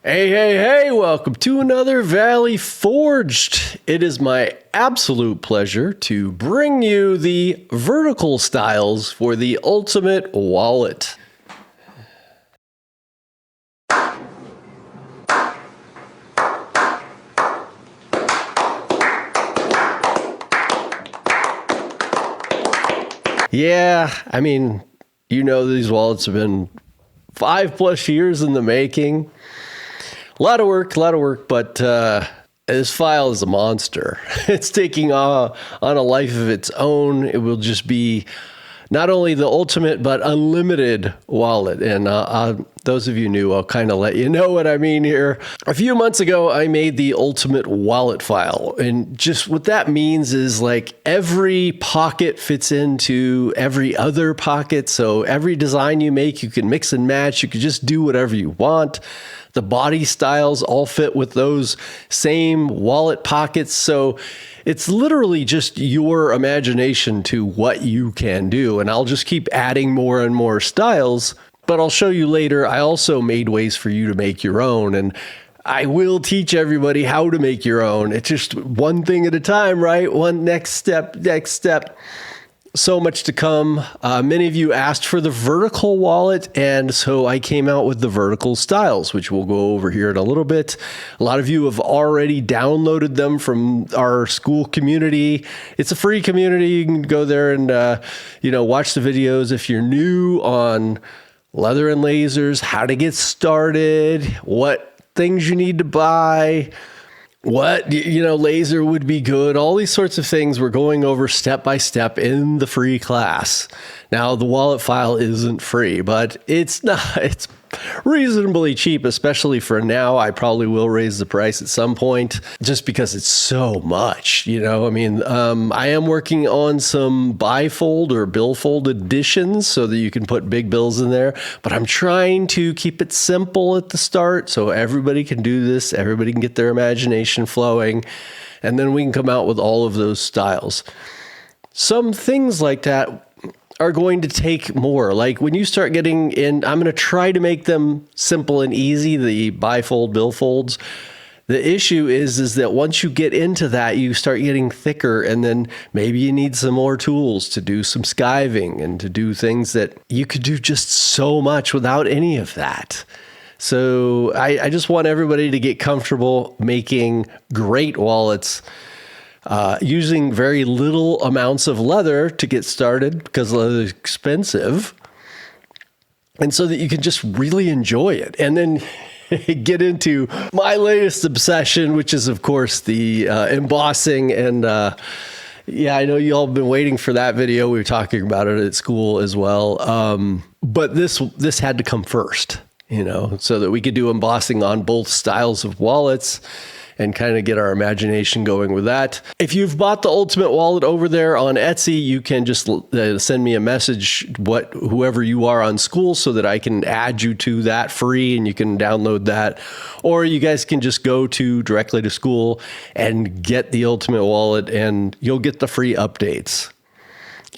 Hey, hey, hey, welcome to another Valley Forged. It is my absolute pleasure to bring you the vertical styles for the ultimate wallet. Yeah, I mean, you know, these wallets have been 5+ years in the making. A lot of work, but this file is a monster. It's taking on a life of its own. It will just be not only the ultimate, but unlimited wallet. And those of you new, I'll kind of let you know what I mean here. A few months ago, I made the ultimate wallet file. And just what that means is like every pocket fits into every other pocket. So every design you make, you can mix and match. You can just do whatever you want. The body styles all fit with those same wallet pockets. So it's literally just your imagination to what you can do. And I'll just keep adding more and more styles, but I'll show you later. I also made ways for you to make your own, and I will teach everybody how to make your own. It's just one thing at a time, right? One next step. So much to come. Many of you asked for the vertical wallet, and so I came out with the vertical styles, which we'll go over here in a little bit. A lot of you have already downloaded them from our school community. It's a free community. You can go there and watch the videos. If you're new on leather and lasers, how to get started, what things you need to buy, what, laser would be good, all these sorts of things we're going over step by step in the free class. Now, the wallet file isn't free, but it's reasonably cheap, especially for now. I probably will raise the price at some point just because it's so much, I am working on some bifold or billfold editions so that you can put big bills in there, but I'm trying to keep it simple at the start so everybody can do this, everybody can get their imagination flowing, and then we can come out with all of those styles. Some things like that are going to take more. Like when you start getting in, I'm going to try to make them simple and easy, the bifold, billfolds. The issue is that once you get into that, you start getting thicker, and then maybe you need some more tools to do some skiving and to do things that you could do just so much without any of that. So I just want everybody to get comfortable making great wallets, using very little amounts of leather to get started because leather is expensive, and so that you can just really enjoy it. And then get into my latest obsession, which is, of course, the embossing. And I know you all have been waiting for that video. We were talking about it at school as well. But this had to come first, so that we could do embossing on both styles of wallets and kind of get our imagination going with that. If you've bought the Ultimate Wallet over there on Etsy, you can just send me a message, whoever you are on school, so that I can add you to that free and you can download that. Or you guys can just go directly to school and get the Ultimate Wallet, and you'll get the free updates.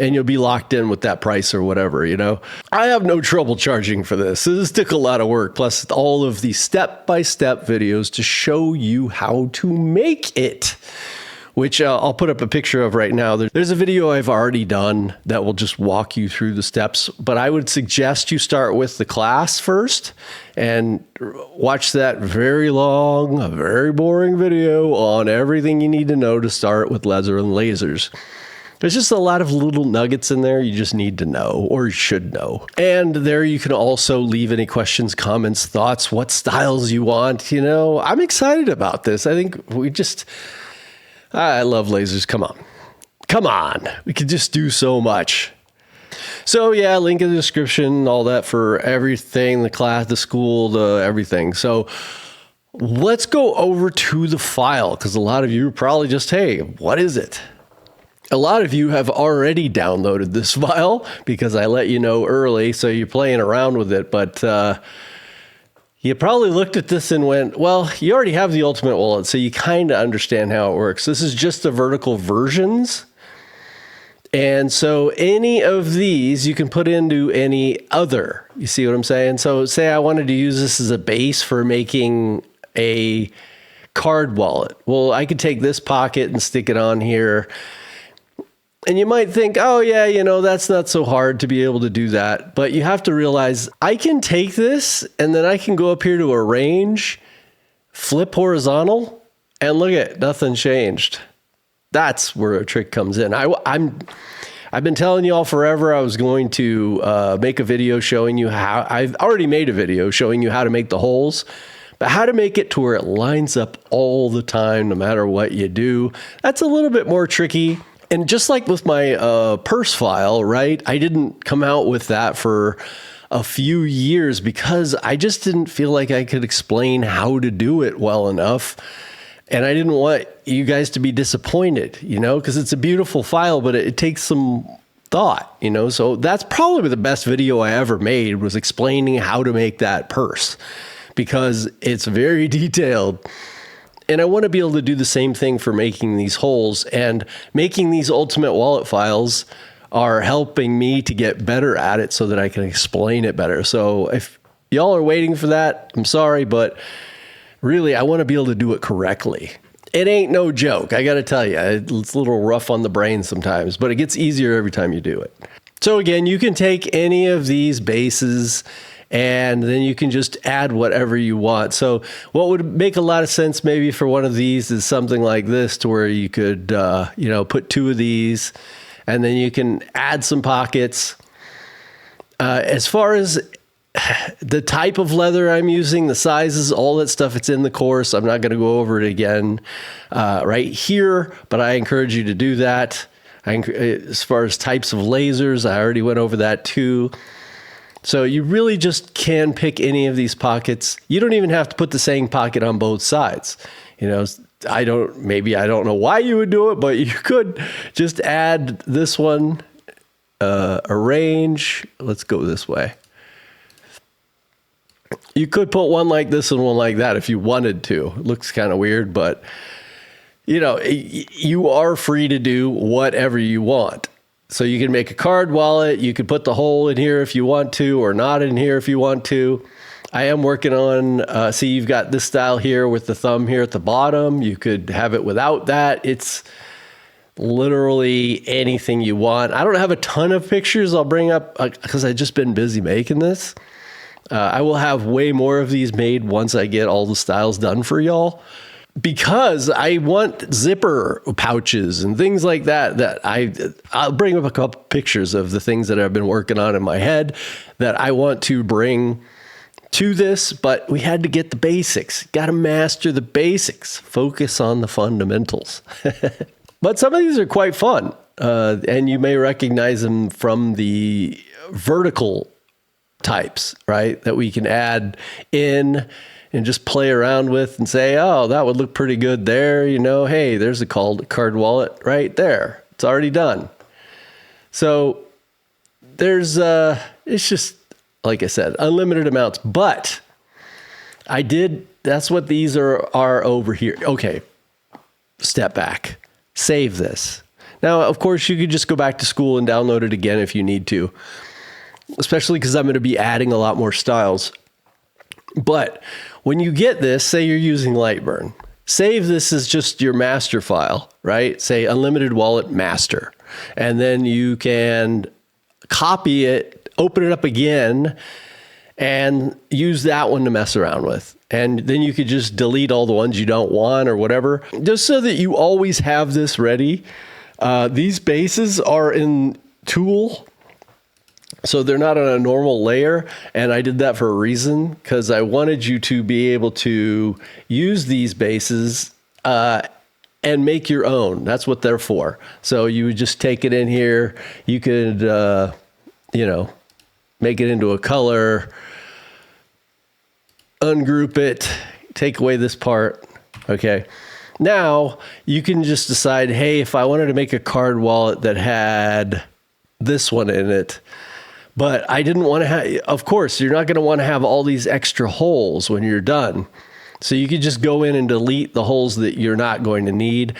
And you'll be locked in with that price or whatever, I have no trouble charging for this. This took a lot of work, plus all of the step-by-step videos to show you how to make it, which I'll put up a picture of right now. There's a video I've already done that will just walk you through the steps, but I would suggest you start with the class first and watch that very long, very boring video on everything you need to know to start with leather and lasers. There's just a lot of little nuggets in there you just need to know, or you should know. And there you can also leave any questions, comments, thoughts, what styles you want. I'm excited about this. I think I love lasers. Come on. We could just do so much. So yeah, link in the description, all that for everything, the class, the school, everything. So let's go over to the file, because a lot of you are probably just, hey, what is it? A lot of you have already downloaded this file because I let you know early, so you're playing around with it, but you probably looked at this and went, well, you already have the Ultimate Wallet, so you kind of understand how it works. This is just the vertical versions, And so any of these you can put into any other. You see what I'm saying? So say I wanted to use this as a base for making a card wallet. Well, I could take this pocket and stick it on here. And you might think, oh yeah, you know, that's not so hard to be able to do that. But you have to realize I can take this and then I can go up here to arrange, flip horizontal, and look at nothing changed. That's where a trick comes in. I've been telling you all forever I was going to make a video showing you how. I've already made a video showing you how to make the holes, but how to make it to where it lines up all the time, no matter what you do. That's a little bit more tricky. And just like with my purse file, right? I didn't come out with that for a few years because I just didn't feel like I could explain how to do it well enough. And I didn't want you guys to be disappointed, you know, because it's a beautiful file, but it takes some thought, you know. So that's probably the best video I ever made, was explaining how to make that purse, because it's very detailed. And I want to be able to do the same thing for making these holes, and making these ultimate wallet files are helping me to get better at it so that I can explain it better. So if y'all are waiting for that, I'm sorry, but really, I want to be able to do it correctly. It ain't no joke. I got to tell you, it's a little rough on the brain sometimes, but it gets easier every time you do it. So again, you can take any of these bases and then you can just add whatever you want. So what would make a lot of sense maybe for one of these is something like this, to where you could, you know, put two of these and then you can add some pockets. As far as the type of leather I'm using, the sizes, all that stuff, it's in the course. I'm not going to go over it again right here, but I encourage you to do that. As far as types of lasers, I already went over that too. So you really just can pick any of these pockets. You don't even have to put the same pocket on both sides. You know, I don't know why you would do it, but you could just add this one, arrange. Let's go this way. You could put one like this and one like that if you wanted to. It looks kind of weird, but you know, you are free to do whatever you want. So you can make a card wallet. You could put the hole in here if you want to, or not in here if you want to. I am working on, see, you've got this style here with the thumb here at the bottom. You could have it without that. It's literally anything you want. I don't have a ton of pictures I'll bring up because I've just been busy making this. I will have way more of these made once I get all the styles done for y'all, because I want zipper pouches and things like that, I'll bring up a couple pictures of the things that I've been working on in my head that I want to bring to this, but we had to get the basics. Got to master the basics, focus on the fundamentals. But some of these are quite fun, and you may recognize them from the vertical types, right? That we can add in and just play around with and say, oh, that would look pretty good there. You know, hey, there's a card wallet right there. It's already done. So there's, it's just, like I said, unlimited amounts, but that's what these are over here. Okay. Step back, save this. Now, of course, you could just go back to school and download it again if you need to, especially because I'm going to be adding a lot more styles. But when you get this, say you're using Lightburn, save this as just your master file, right? Say unlimited wallet master. And then you can copy it, open it up again, and use that one to mess around with. And then you could just delete all the ones you don't want or whatever, just so that you always have this ready. These bases are in tool, so they're not on a normal layer, and I did that for a reason, because I wanted you to be able to use these bases and make your own. That's what they're for. So you would just take it in here. You could, you know, make it into a color, ungroup it, take away this part. Okay. Now you can just decide, hey, if I wanted to make a card wallet that had this one in it, but I didn't want to have, of course, you're not going to want to have all these extra holes when you're done. So you could just go in and delete the holes that you're not going to need.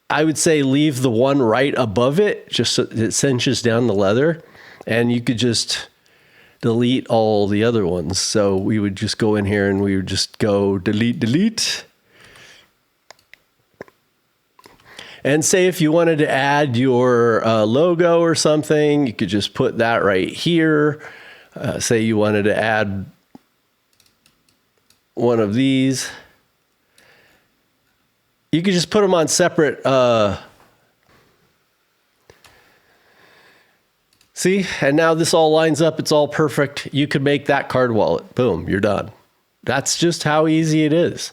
I would say leave the one right above it, just so it cinches down the leather, and you could just delete all the other ones. So we would just go in here and we would just go delete, delete. And say if you wanted to add your logo or something, you could just put that right here. Say you wanted to add one of these. You could just put them on separate. See, and now this all lines up. It's all perfect. You could make that card wallet. Boom, you're done. That's just how easy it is.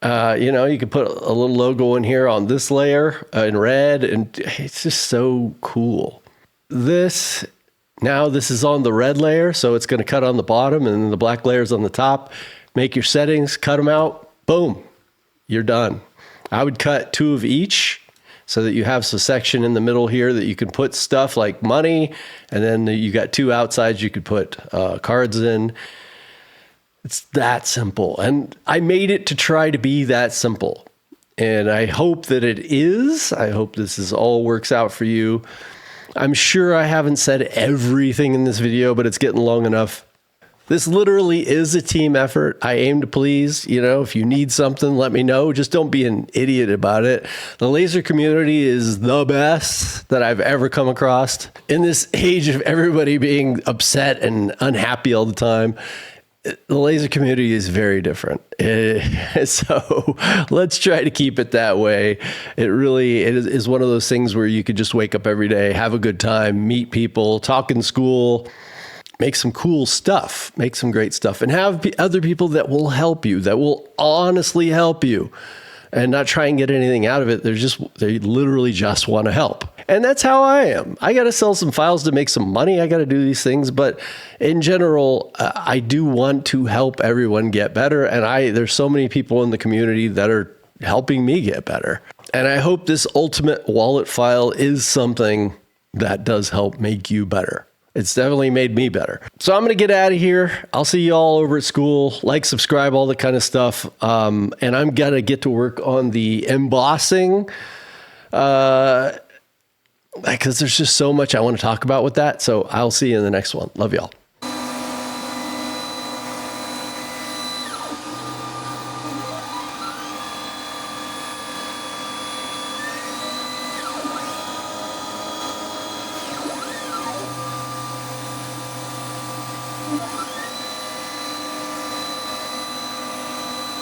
You know, you could put a little logo in here on this layer in red, and it's just so cool. This is on the red layer, so it's going to cut on the bottom, and then the black layer's on the top. Make your settings, cut them out, boom, you're done. I would cut 2 of each so that you have a section in the middle here that you can put stuff like money, and then you got 2 outsides you could put cards in. It's that simple. And I made it to try to be that simple. And I hope that it is. I hope this all works out for you. I'm sure I haven't said everything in this video, but it's getting long enough. This literally is a team effort. I aim to please. You know, if you need something, let me know. Just don't be an idiot about it. The laser community is the best that I've ever come across. In this age of everybody being upset and unhappy all the time, the laser community is very different. So let's try to keep it that way. It is one of those things where you could just wake up every day, have a good time, meet people, talk in school, make some cool stuff, make some great stuff, and have other people that will help you, that will honestly help you and not try and get anything out of it. They literally just want to help. And that's how I am. I got to sell some files to make some money. I got to do these things. But in general, I do want to help everyone get better. And there's so many people in the community that are helping me get better. And I hope this ultimate wallet file is something that does help make you better. It's definitely made me better. So I'm going to get out of here. I'll see you all over at school. Like, subscribe, all that kind of stuff. And I'm going to get to work on the embossing because there's just so much I want to talk about with that. So I'll see you in the next one. Love y'all.